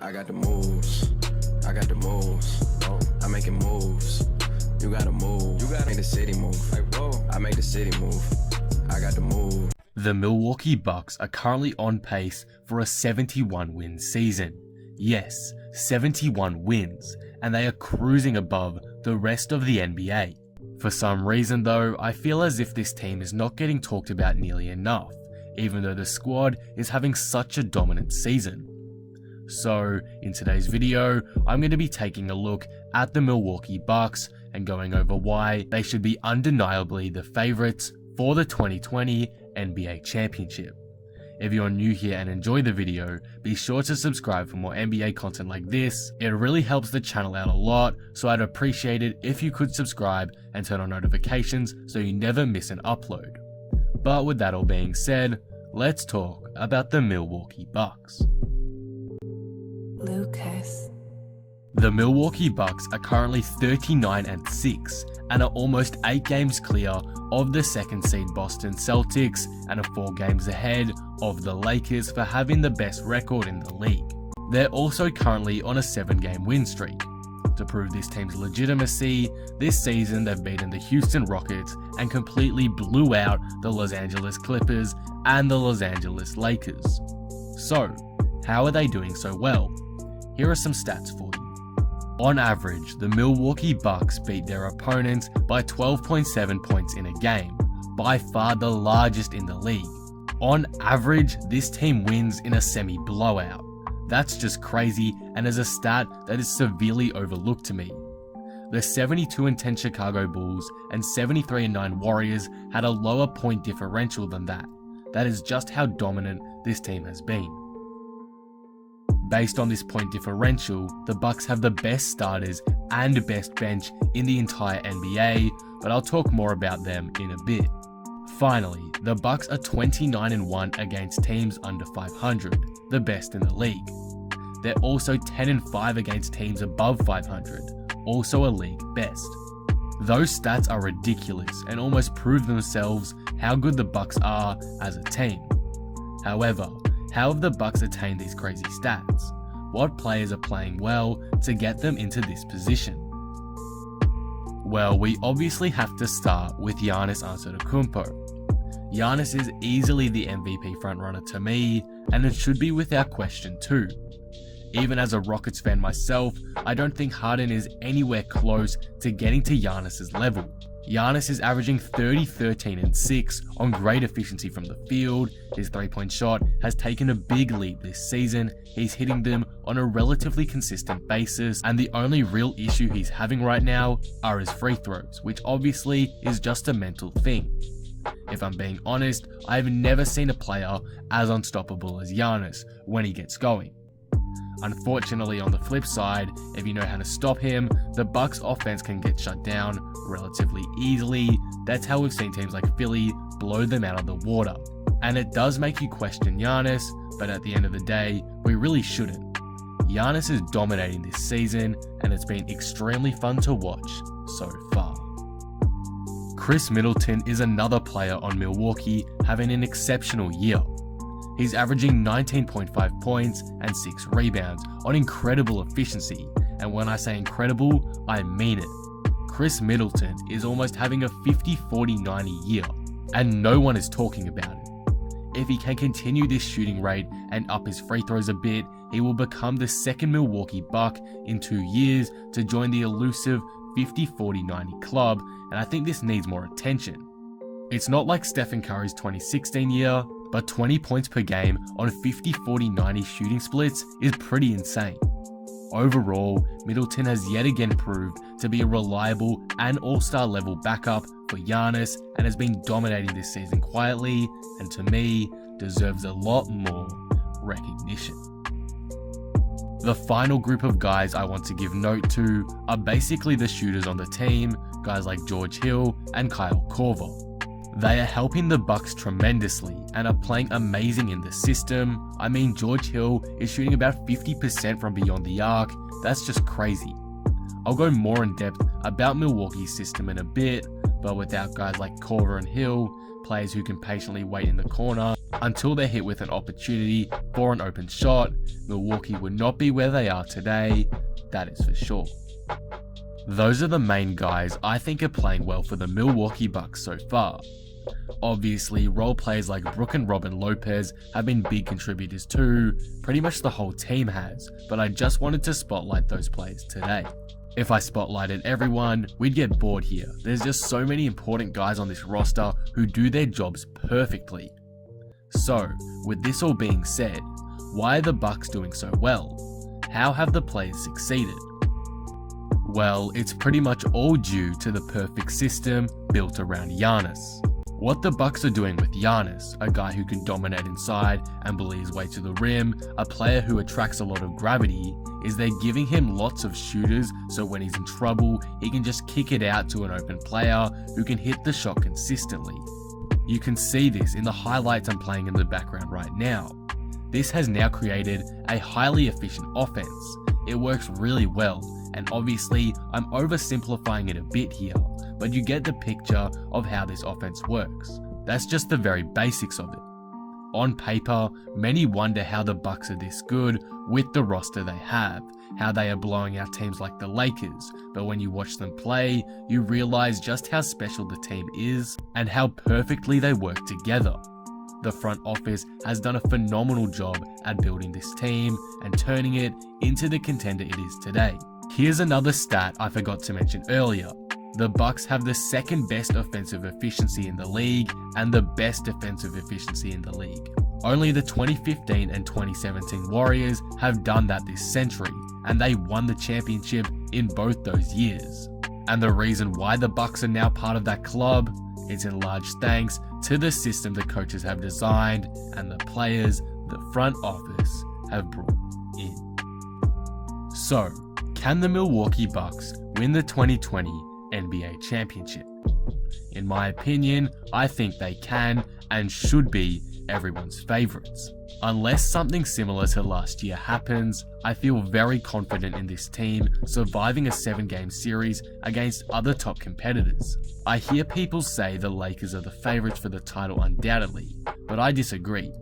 I got the moves. I got the moves. I'm making moves. You gotta move. You gotta make the city move. Like, whoa. I make the city move. I got the move. The Milwaukee Bucks are currently on pace for a 71-win season. Yes, 71 wins, and they are cruising above the rest of the NBA. For some reason though, I feel as if this team is not getting talked about nearly enough, even though the squad is having such a dominant season. So, in today's video, I'm going to be taking a look at the Milwaukee Bucks and going over why they should be undeniably the favorites for the 2020 NBA Championship. If you're new here and enjoy the video, be sure to subscribe for more NBA content like this. It really helps the channel out a lot, so I'd appreciate it if you could subscribe and turn on notifications so you never miss an upload. But with that all being said, let's talk about the Milwaukee Bucks. Lucas. The Milwaukee Bucks are currently 39-6 and are almost 8 games clear of the second seed Boston Celtics and are 4 games ahead of the Lakers for having the best record in the league. They're also currently on a 7-game win streak. To prove this team's legitimacy, this season they've beaten the Houston Rockets and completely blew out the Los Angeles Clippers and the Los Angeles Lakers. So, how are they doing so well? Here are some stats for you. On average, the Milwaukee Bucks beat their opponents by 12.7 points in a game, by far the largest in the league. On average, this team wins in a semi-blowout. That's just crazy and is a stat that is severely overlooked to me. The 72-10 Chicago Bulls and 73-9 Warriors had a lower point differential than that. That is just how dominant this team has been. Based on this point differential, the Bucks have the best starters and best bench in the entire NBA, but I'll talk more about them in a bit. Finally, the Bucks are 29-1 against teams under 500, the best in the league. They're also 10-5 against teams above 500, also a league best. Those stats are ridiculous and almost prove themselves how good the Bucks are as a team. However, how have the Bucks attained these crazy stats? What players are playing well to get them into this position? Well, we obviously have to start with Giannis Antetokounmpo. Giannis is easily the MVP frontrunner to me, and it should be without question too. Even as a Rockets fan myself, I don't think Harden is anywhere close to getting to Giannis's level. Giannis is averaging 30, 13, and 6 on great efficiency from the field. His 3-point shot has taken a big leap this season. He's hitting them on a relatively consistent basis, and the only real issue he's having right now are his free throws, which obviously is just a mental thing. If I'm being honest, I've never seen a player as unstoppable as Giannis when he gets going. Unfortunately, on the flip side, if you know how to stop him, the Bucks offense can get shut down relatively easily. That's how we've seen teams like Philly blow them out of the water. And it does make you question Giannis, but at the end of the day, we really shouldn't. Giannis is dominating this season, and it's been extremely fun to watch so far. Khris Middleton is another player on Milwaukee having an exceptional year. He's averaging 19.5 points and 6 rebounds on incredible efficiency, and when I say incredible, I mean it. Khris Middleton is almost having a 50-40-90 year, and no one is talking about it. If he can continue this shooting rate and up his free throws a bit, he will become the second Milwaukee Buck in 2 years to join the elusive 50-40-90 club, and I think this needs more attention. It's not like Stephen Curry's 2016 year, but 20 points per game on 50-40-90 shooting splits is pretty insane. Overall, Middleton has yet again proved to be a reliable and all-star level backup for Giannis and has been dominating this season quietly, and to me, deserves a lot more recognition. The final group of guys I want to give note to are basically the shooters on the team, guys like George Hill and Kyle Korver. They are helping the Bucks tremendously and are playing amazing in the system. I mean, George Hill is shooting about 50% from beyond the arc. That's just crazy. I'll go more in depth about Milwaukee's system in a bit, but without guys like Korver and Hill, players who can patiently wait in the corner until they're hit with an opportunity for an open shot, Milwaukee would not be where they are today, that is for sure. Those are the main guys I think are playing well for the Milwaukee Bucks so far. Obviously, role players like Brook and Robin Lopez have been big contributors too, pretty much the whole team has, but I just wanted to spotlight those players today. If I spotlighted everyone, we'd get bored here. There's just so many important guys on this roster who do their jobs perfectly. So, with this all being said, why are the Bucks doing so well? How have the players succeeded? Well, it's pretty much all due to the perfect system built around Giannis. What the Bucks are doing with Giannis, a guy who can dominate inside and bully his way to the rim, a player who attracts a lot of gravity, is they're giving him lots of shooters so when he's in trouble, he can just kick it out to an open player who can hit the shot consistently. You can see this in the highlights I'm playing in the background right now. This has now created a highly efficient offense. It works really well, and obviously I'm oversimplifying it a bit here, but you get the picture of how this offense works. That's just the very basics of it. On paper, many wonder how the Bucks are this good with the roster they have, how they are blowing out teams like the Lakers, but when you watch them play, you realize just how special the team is and how perfectly they work together. The front office has done a phenomenal job at building this team and turning it into the contender it is today. Here's another stat I forgot to mention earlier. The Bucks have the second best offensive efficiency in the league and the best defensive efficiency in the league. Only the 2015 and 2017 Warriors have done that this century, and they won the championship in both those years. And the reason why the Bucks are now part of that club is in large thanks to the system the coaches have designed and the players the front office have brought in. So, can the Milwaukee Bucks win the 2020 NBA championship? In my opinion, I think they can and should be everyone's favorites. Unless something similar to last year happens, I feel very confident in this team surviving a 7-game series against other top competitors. I hear people say the Lakers are the favorites for the title undoubtedly, but I disagree.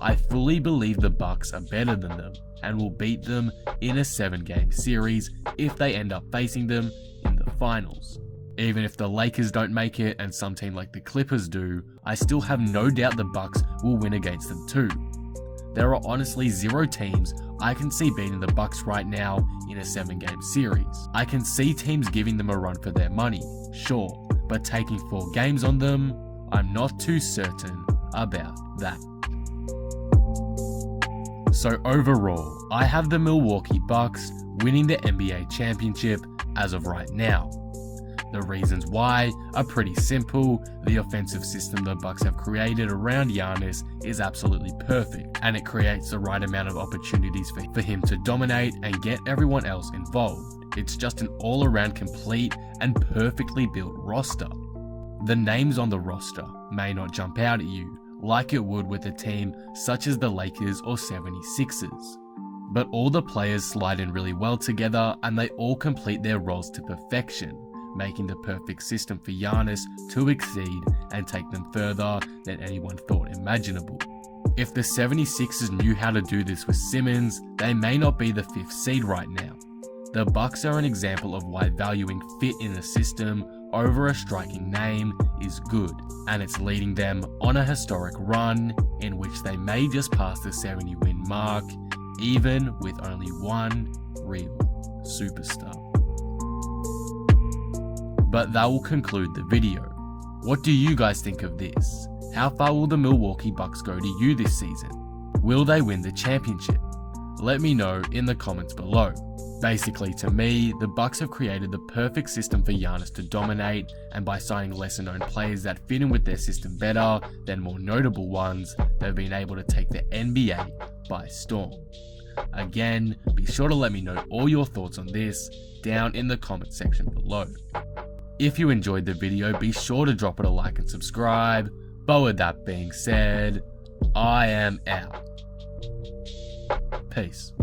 I fully believe the Bucks are better than them and will beat them in a 7-game series if they end up facing them in the finals. Even if the Lakers don't make it and some team like the Clippers do, I still have no doubt the Bucks will win against them too. There are honestly 0 teams I can see beating the Bucks right now in a 7-game series. I can see teams giving them a run for their money, sure, but taking 4 games on them, I'm not too certain about that. So overall, I have the Milwaukee Bucks winning the NBA championship as of right now. The reasons why are pretty simple. The offensive system the Bucks have created around Giannis is absolutely perfect, and it creates the right amount of opportunities for him to dominate and get everyone else involved. It's just an all-around complete and perfectly built roster. The names on the roster may not jump out at you like it would with a team such as the Lakers or 76ers, but all the players slide in really well together and they all complete their roles to perfection, making the perfect system for Giannis to exceed and take them further than anyone thought imaginable. If the 76ers knew how to do this with Simmons, they may not be the 5th seed right now. The Bucks are an example of why valuing fit in a system over a striking name is good, and it's leading them on a historic run in which they may just pass the 70-win mark, even with only one real superstar. But that will conclude the video. What do you guys think of this? How far will the Milwaukee Bucks go to you this season? Will they win the championship? Let me know in the comments below. Basically, to me, the Bucks have created the perfect system for Giannis to dominate, and by signing lesser known players that fit in with their system better than more notable ones, they've been able to take the NBA by storm. Again, be sure to let me know all your thoughts on this down in the comment section below. If you enjoyed the video, be sure to drop it a like and subscribe. But with that being said, I am out. Peace.